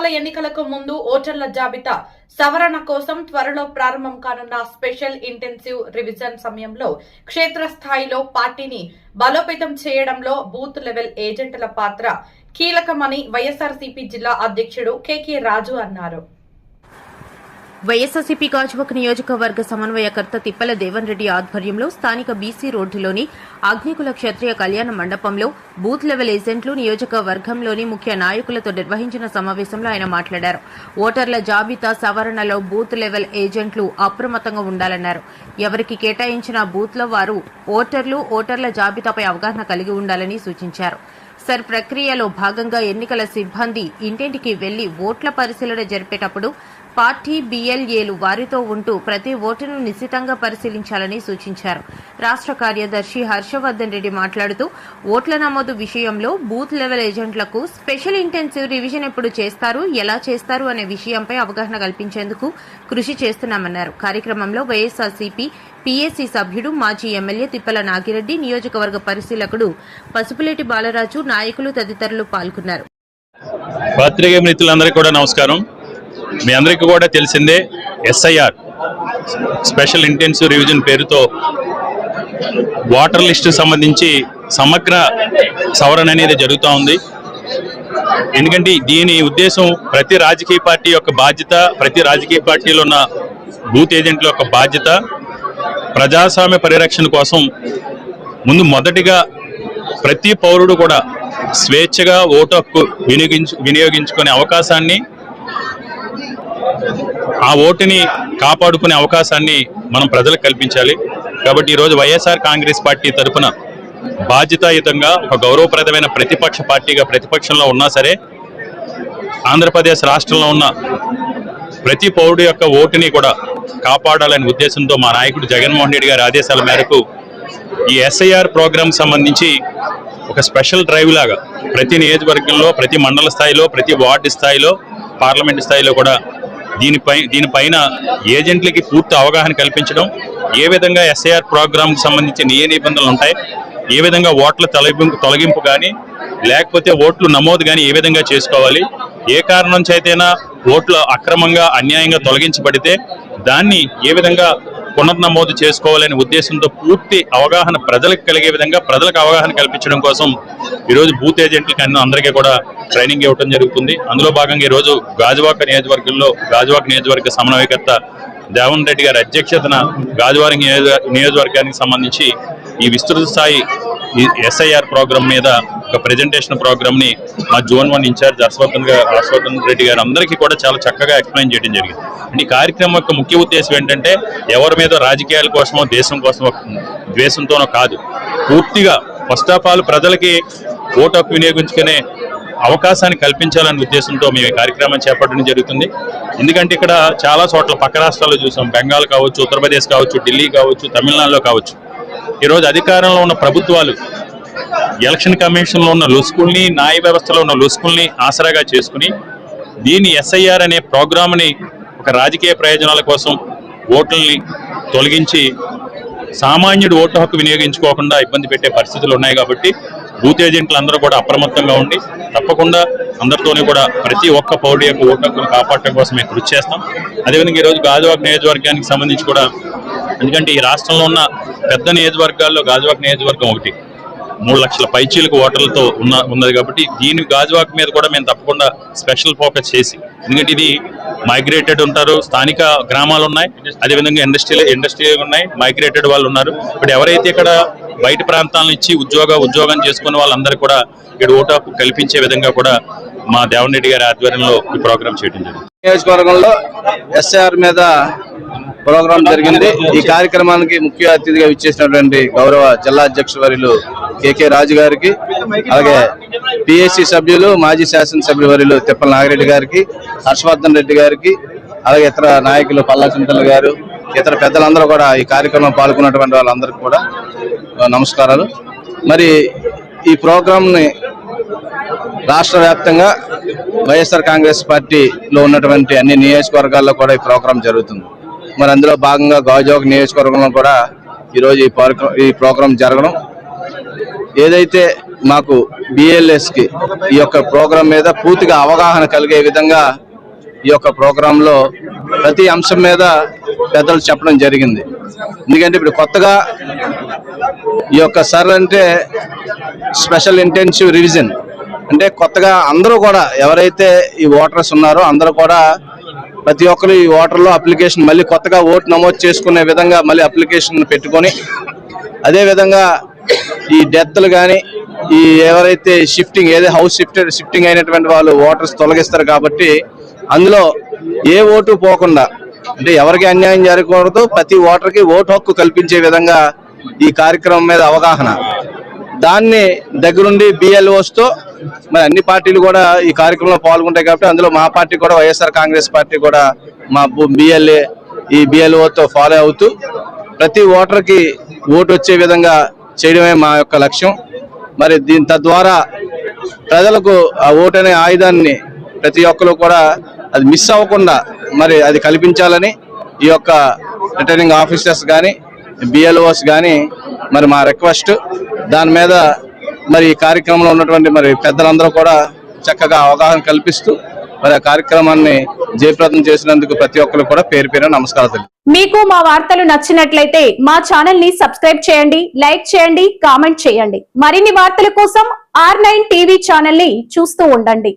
లోక్సభల ఎన్నికలకు ముందు ఓటర్ల జాబితా సవరణ కోసం త్వరలో ప్రారంభం కానున్న స్పెషల్ ఇంటెన్సివ్ రివిజన్ సమయంలో క్షేత్రస్థాయిలో పార్టీని బలోపేతం చేయడంలో బూత్ లెవెల్ ఏజెంట్ల పాత్ర కీలకమని వైఎస్ఆర్సీపీ జిల్లా అధ్యక్షుడు కెకే రాజు అన్నారు. వైఎస్ఆర్సీపీ గాజువాక నియోజకవర్గ సమన్వయకర్త తిప్పల దేవన్ రెడ్డి ఆధ్వర్యంలో స్థానిక బీసీ రోడ్డులోని అగ్నికుల క్షత్రియ కళ్యాణ మండపంలో బూత్ లెవెల్ ఏజెంట్లు నియోజకవర్గంలోని ముఖ్య నాయకులతో నిర్వహించిన సమావేశంలో ఆయన మాట్లాడారు. ఓటర్ల జాబితా సవరణలో బూత్ లెవెల్ ఏజెంట్లు అప్రమత్తంగా ఉండాలన్నారు. ఎవరికి కేటాయించిన బూత్లో వారు ఓటర్ల జాబితాపై అవగాహన కలిగి ఉండాలని సూచించారు. ప్రక్రియలో భాగంగా ఎన్నికల సిబ్బంది ఇంటింటికి వెళ్లి ఓట్ల పరిశీలన జరిపేటప్పుడు పార్టీ బీఎల్ఏలు వారితో ఉంటూ ప్రతి ఓటును నిశితంగా పరిశీలించాలని సూచించారు. రాష్ట్ర కార్యదర్శి హర్షవర్ధన్ రెడ్డి మాట్లాడుతూ ఓట్ల నమోదు విషయంలో బూత్ లెవెల్ ఏజెంట్లకు స్పెషల్ ఇంటెన్సివ్ రివిజన్ ఎప్పుడు చేస్తారు, ఎలా చేస్తారు అనే విషయంపై అవగాహన కల్పించేందుకు కృషి చేస్తున్నామన్నారు. కార్యక్రమంలో వైఎస్ఆర్సీపీ పీఏసీ సభ్యుడు మాజీ ఎమ్మెల్యే తిప్పల నాగిరెడ్డి, నియోజకవర్గ పరిశీలకుడు పసుపులేటి బాలరాజు, నాయకులు తదితరులు పాల్గొన్నారు. పత్రికా మిత్రులందరికీ కూడా నమస్కారం. మీ అందరికీ కూడా తెలిసిందే, ఎస్ఐఆర్ స్పెషల్ ఇంటెన్సివ్ రివిజన్ పేరుతో వాటర్ లిస్టు సంబంధించి సమగ్ర సవరణ అనేది జరుగుతూ ఉంది. ఎందుకంటే దీని ఉద్దేశం ప్రతి రాజకీయ పార్టీ యొక్క బాధ్యత, ప్రతి రాజకీయ పార్టీలో ఉన్న బూత్ ఏజెంట్ల యొక్క బాధ్యత ప్రజాస్వామ్య పరిరక్షణ కోసం మొదటిగా ప్రతి పౌరుడు కూడా స్వేచ్ఛగా ఓటు హక్కు వినియోగించుకునే అవకాశాన్ని, ఆ ఓటుని కాపాడుకునే అవకాశాన్ని మనం ప్రజలకు కల్పించాలి. కాబట్టి ఈరోజు వైఎస్ఆర్ కాంగ్రెస్ పార్టీ తరఫున బాధ్యతాయుతంగా ఒక గౌరవప్రదమైన ప్రతిపక్ష పార్టీగా ప్రతిపక్షంలో ఉన్నా సరే ఆంధ్రప్రదేశ్ రాష్ట్రంలో ఉన్న ప్రతి పౌరుడు యొక్క ఓటుని కూడా కాపాడాలనే ఉద్దేశంతో మా నాయకుడు జగన్మోహన్ రెడ్డి గారి ఆదేశాల మేరకు ఈ ఎస్ఐఆర్ ప్రోగ్రాం సంబంధించి ఒక స్పెషల్ డ్రైవ్ లాగా ప్రతి నియోజకవర్గంలో, ప్రతి మండల స్థాయిలో, ప్రతి వార్డు స్థాయిలో, పార్లమెంటు స్థాయిలో కూడా దీనిపైన ఏజెంట్లకి పూర్తి అవగాహన కల్పించడం, ఏ విధంగా ఎస్ఐఆర్ ప్రోగ్రాంకి సంబంధించిన ఏ నిబంధనలు ఉంటాయి, ఏ విధంగా ఓట్ల తొలగింపు కానీ లేకపోతే ఓట్లు నమోదు కానీ ఏ విధంగా చేసుకోవాలి, ఏ కారణం నుంచి అయితేనా ఓట్లు అక్రమంగా అన్యాయంగా తొలగించబడితే దాన్ని ఏ విధంగా పునర్నమోదు చేసుకోవాలనే ఉద్దేశంతో పూర్తి అవగాహన ప్రజలకు కలిగే విధంగా ప్రజలకు అవగాహన కల్పించడం కోసం ఈరోజు బూత్ ఏజెంట్లకి అందరికీ కూడా ట్రైనింగ్ ఇవ్వడం జరుగుతుంది. అందులో భాగంగా ఈరోజు గాజువాక నియోజకవర్గ సమన్వయకర్త దేవన్ రెడ్డి గారి అధ్యక్షతన గాజువాక నియోజకవర్గానికి సంబంధించి ఈ విస్తృత స్థాయి ఎస్ఐఆర్ ప్రోగ్రాం మీద ఒక ప్రెజెంటేషన్ ప్రోగ్రామ్ ని మా జోన్ 1 ఇన్ఛార్జ్ హర్షవర్ధన్ రెడ్డి గారు అందరికీ కూడా చాలా చక్కగా ఎక్స్ప్లెయిన్ చేయడం జరిగింది. ఈ కార్యక్రమం యొక్క ముఖ్య ఉద్దేశం ఏంటంటే ఎవరి మీద రాజకీయాల కోసమో దేశం కోసమో ద్వేషంతోనో కాదు, పూర్తిగా ఫస్ట్ ఆఫ్ ఆల్ ప్రజలకి ఓటు హక్కు వినియోగించుకునే అవకాశాన్ని కల్పించాలనే ఉద్దేశంతో మేము ఈ కార్యక్రమం చేపట్టడం జరుగుతుంది. ఎందుకంటే ఇక్కడ చాలా చోట్ల పక్క రాష్ట్రాల్లో చూసాం, బెంగాల్ కావచ్చు, ఉత్తరప్రదేశ్ కావచ్చు, ఢిల్లీ కావచ్చు, తమిళనాడులో కావచ్చు, ఈరోజు అధికారంలో ఉన్న ప్రభుత్వాలు ఎలక్షన్ కమిషన్లో ఉన్న లొసుకుల్ని, న్యాయ వ్యవస్థలో ఉన్న లొసుకుల్ని ఆసరాగా చేసుకుని దీన్ని ఎస్ఐఆర్ అనే ప్రోగ్రామ్ని ఒక రాజకీయ ప్రయోజనాల కోసం ఓట్లని తొలగించి సామాన్యుడు ఓటు హక్కు వినియోగించుకోకుండా ఇబ్బంది పెట్టే పరిస్థితులు ఉన్నాయి. కాబట్టి బూత్ ఏజెంట్లు అందరూ కూడా అప్రమత్తంగా ఉండి తప్పకుండా అందరితోనే కూడా ప్రతి ఒక్క పౌరుడు యొక్క ఓటు హక్కును కాపాడటం కోసం మేము కృషి చేస్తాం. అదేవిధంగా ఈరోజు గాజువాక నియోజకవర్గానికి సంబంధించి కూడా, ఎందుకంటే ఈ రాష్ట్రంలో ఉన్న పెద్ద నియోజకవర్గాల్లో గాజువాక నియోజకవర్గం ఒకటి 3 లక్షల పైచీలకు ఓటర్లతో ఉన్నది. కాబట్టి దీని గాజువాక మీద కూడా మేము తప్పకుండా స్పెషల్ ఫోకస్ చేసి, ఎందుకంటే ఇది మైగ్రేటెడ్ ఉంటారు, స్థానిక గ్రామాలు ఉన్నాయి, అదేవిధంగా ఇండస్ట్రీ ఉన్నాయి, మైగ్రేటెడ్ వాళ్ళు ఉన్నారు. ఇప్పుడు ఎవరైతే ఇక్కడ బయట ప్రాంతాల నుంచి ఉద్యోగం చేసుకున్న వాళ్ళందరూ కూడా ఇక్కడ ఓటు హక్కు కల్పించే విధంగా కూడా మా దేవన్ రెడ్డి గారి ఆధ్వర్యంలో ఈ ప్రోగ్రాం చేయడం జరిగింది. నియోజకవర్గంలో ఎస్ఐఆర్ మీద ప్రోగ్రాం జరిగింది. ఈ కార్యక్రమానికి ముఖ్య అతిథిగా విచ్చేసినటువంటి గౌరవ జిల్లా అధ్యక్షుడు వర్యులు కెకే రాజు గారికి, అలాగే పిఎస్సి సభ్యులు మాజీ శాసనసభ్యులు వర్యులు తిప్పల నాగిరెడ్డి గారికి, హర్షవర్ధన్ రెడ్డి గారికి, అలాగే ఇతర నాయకులు పల్లా చింతల గారు, ఇతర పెద్దలందరూ కూడా ఈ కార్యక్రమం పాల్గొన్నటువంటి వాళ్ళందరికీ కూడా నమస్కారాలు. మరి ఈ ప్రోగ్రాంని రాష్ట్ర వ్యాప్తంగా వైఎస్ఆర్ కాంగ్రెస్ పార్టీలో ఉన్నటువంటి అన్ని నియోజకవర్గాల్లో కూడా ఈ ప్రోగ్రాం జరుగుతుంది. మరి అందులో భాగంగా గాజువాక నియోజకవర్గంలో కూడా ఈరోజు ఈ ప్రోగ్రాం జరగడం, ఏదైతే మాకు BLS కి ఈ యొక్క ప్రోగ్రాం మీద పూర్తిగా అవగాహన కలిగే విధంగా ఈ యొక్క ప్రోగ్రాంలో ప్రతి అంశం మీద పెద్దలు చెప్పడం జరిగింది. ఎందుకంటే ఇప్పుడు కొత్తగా ఈ యొక్క అంటే స్పెషల్ ఇంటెన్సివ్ రివిజన్ అంటే కొత్తగా అందరూ కూడా ఎవరైతే ఈ ఓటర్స్ ఉన్నారో అందరూ కూడా ప్రతి ఒక్కరు ఈ ఓటర్లో అప్లికేషన్ మళ్ళీ కొత్తగా ఓటు నమోదు చేసుకునే విధంగా మళ్ళీ అప్లికేషన్ పెట్టుకొని, అదేవిధంగా ఈ డెత్లు కానీ ఈ ఎవరైతే హౌస్ షిఫ్టింగ్ అయినటువంటి వాళ్ళు ఓటర్స్ తొలగిస్తారు కాబట్టి అందులో ఏ ఓటు పోకుండా అంటే ఎవరికి అన్యాయం జరగకూడదు, ప్రతి ఓటర్కి ఓటు హక్కు కల్పించే విధంగా ఈ కార్యక్రమం మీద అవగాహన, దాన్ని దగ్గరుండి BLOస్తో మరి అన్ని పార్టీలు కూడా ఈ కార్యక్రమంలో పాల్గొంటాయి కాబట్టి అందులో మా పార్టీ కూడా వైఎస్ఆర్ కాంగ్రెస్ పార్టీ కూడా మా ఈ BLOతో ఫాలో అవుతూ ప్రతి ఓటర్కి ఓటు వచ్చే విధంగా చేయడమే మా యొక్క లక్ష్యం. మరి తద్వారా ప్రజలకు ఆ ఓటు అనే ఆయుధాన్ని ప్రతి ఒక్కరు కూడా అది మిస్ అవ్వకుండా మరి అది కల్పించాలని ఈ యొక్క రిటర్నింగ్ ఆఫీసర్స్ కానీ BLOs కానీ మరి మా రిక్వెస్ట్. దాని మీద మరి ఈ కార్యక్రమంలో ఉన్నటువంటి మరి పెద్దలందరూ కూడా చక్కగా అవగాహన కల్పిస్తూ మరి ఆ కార్యక్రమాన్ని జయప్రదం చేసినందుకు ప్రతి ఒక్కరు కూడా పేరు పేరు నమస్కారాలు. మీకు మా వార్తలు నచ్చినట్లయితే మా ఛానల్ ని సబ్స్క్రైబ్ చేయండి, లైక్ చేయండి, కామెంట్ చేయండి. మరిన్ని వార్తల కోసం R9 టీవీ ఛానల్ ని చూస్తూ ఉండండి.